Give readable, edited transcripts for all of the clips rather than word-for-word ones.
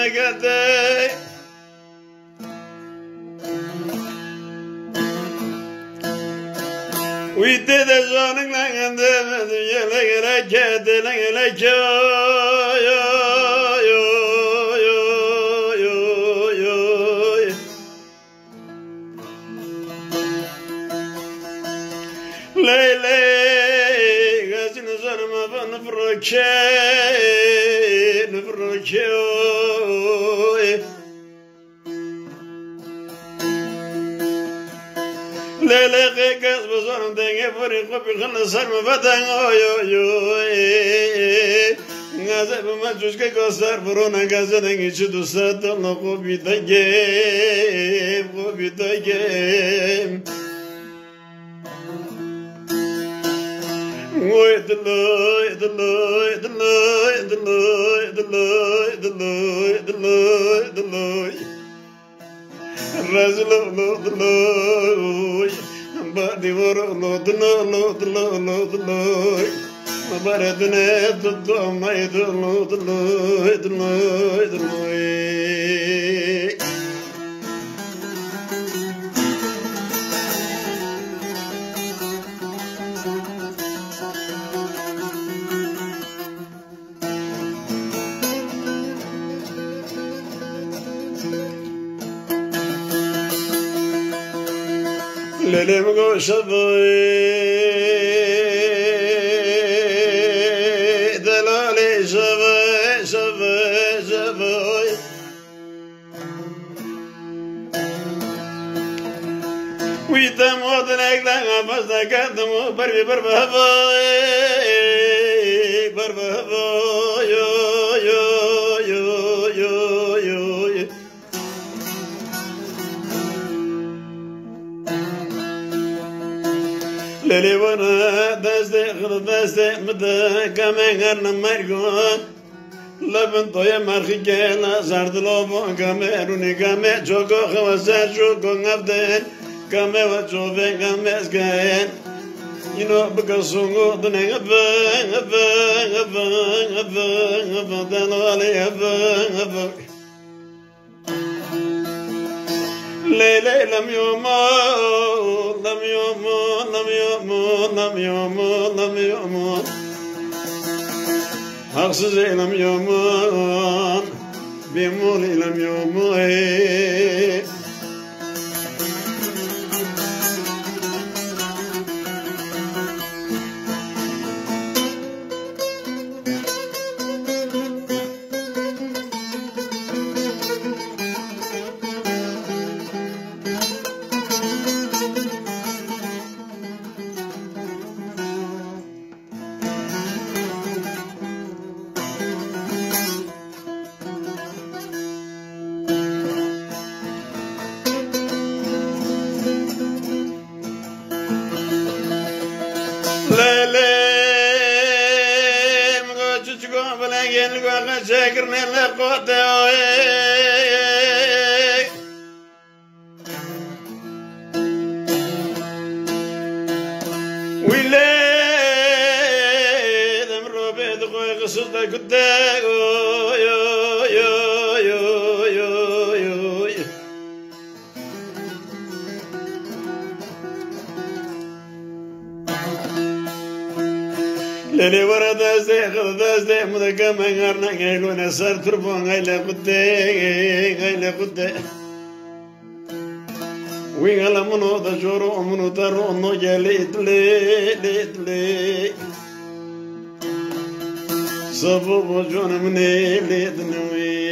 نكتي ويدد زانك لك لك لك ليلي غازين زرما نفركي ليلي غاز بزرم دنگي فريق بخلص المفتن غازي بمجوش كي قصر برونا غازي دنگي شدو ساتل خوبي تايم للي مقو شبوي دلالي شبوي ويتم ودنك لها فزنك دمو بربهبوي للي وانا دازدي مدى كمان غرنا مرقون لبن طوية مرخيكينا زرد لوبون كاميروني كامي جوكو خواسا جوكو غفدين كامي وچوفين كامي سكاين ينو بكسونغو دنين غفن دلالي غفن ليلي لم يومون حقسزي لم يومون بيمولي لم يومون شاكرني لقوتي ويلي دمرو بيد خوي غسلت كداك للي ورا دازدي مدقا ما غارنا غيلونا سار تربون غيلا قدي ويغلا منو دجورو منو تارو انو جالي صبو بجون مني ليتنوي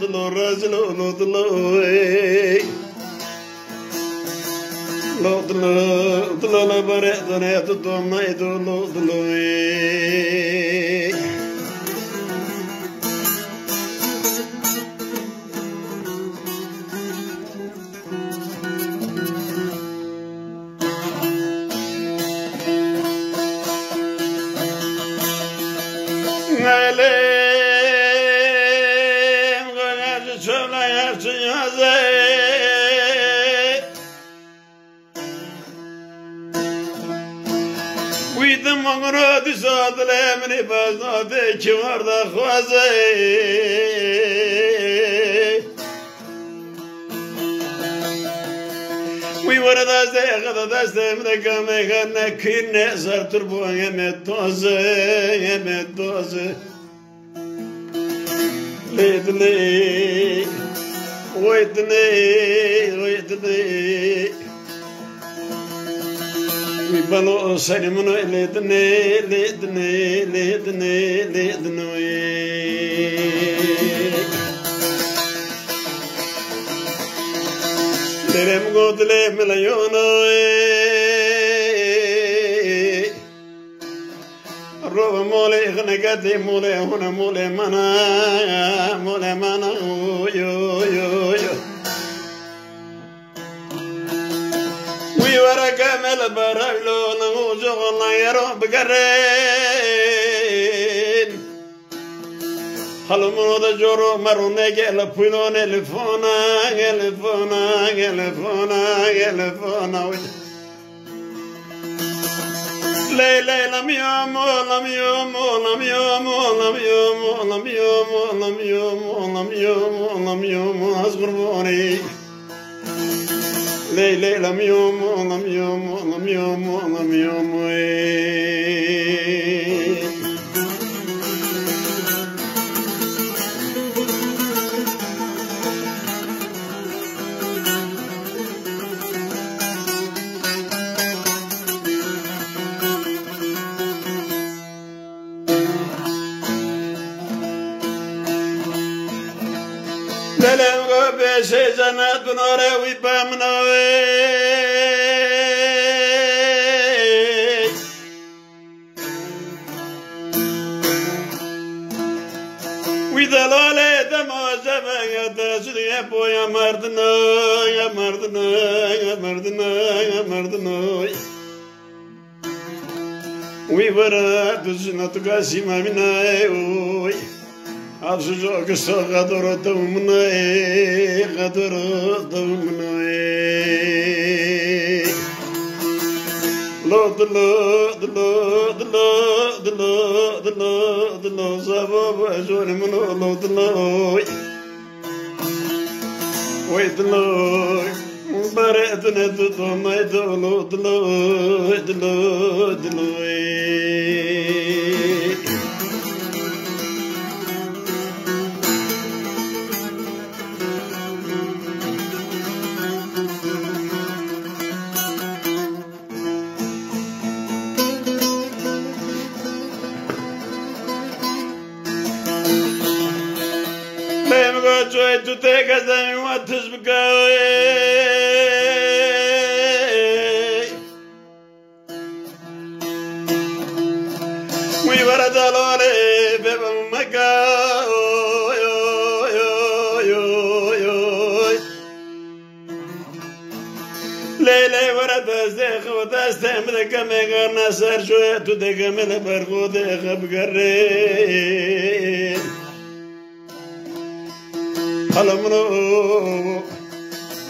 دلو راجل دلو لا بريء دنيا تدوم يدلو ویدم مغرد سادل منی بازنده که مرد خوازه وی ورد از دیگه دست من کمی نکنه سر تربوی متوزه لیدلی ویدلی وی بلو سری منو لیدنی درم گودلی ملیونوی روب مولی خنگتی مولی هونه مولی منا یو وی ورا کامل برایلو نمو جغل یرو بگرین حلمونو دا جورو مرونه گلپونو گلفونا ليلى لم يوم أصغر بوني ليلى لم يوم دلم کو پیش جنت نوره وی پامنوی وی دلاله دماجم یا دشتی پویا مردنوی وی برا دشنت کاسی مامینای وی Afsucu kısa kadrotum ne lo sabab ajorim lo wait lo mubarak ne to mai lo Joy to take us and what is going. We were at the Lord, Bebamaga. Lele, what at the Zech, what the stem, the Kamega Nasser, joy to the Gamela Bergo, the Habgare. Halamno,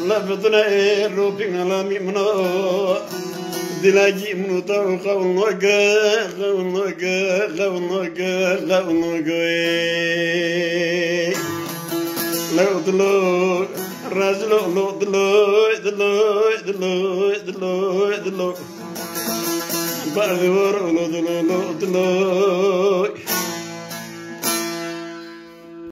lavatna roping alamimno, dilaji mnuta kawnoga, lautlo, razlo, the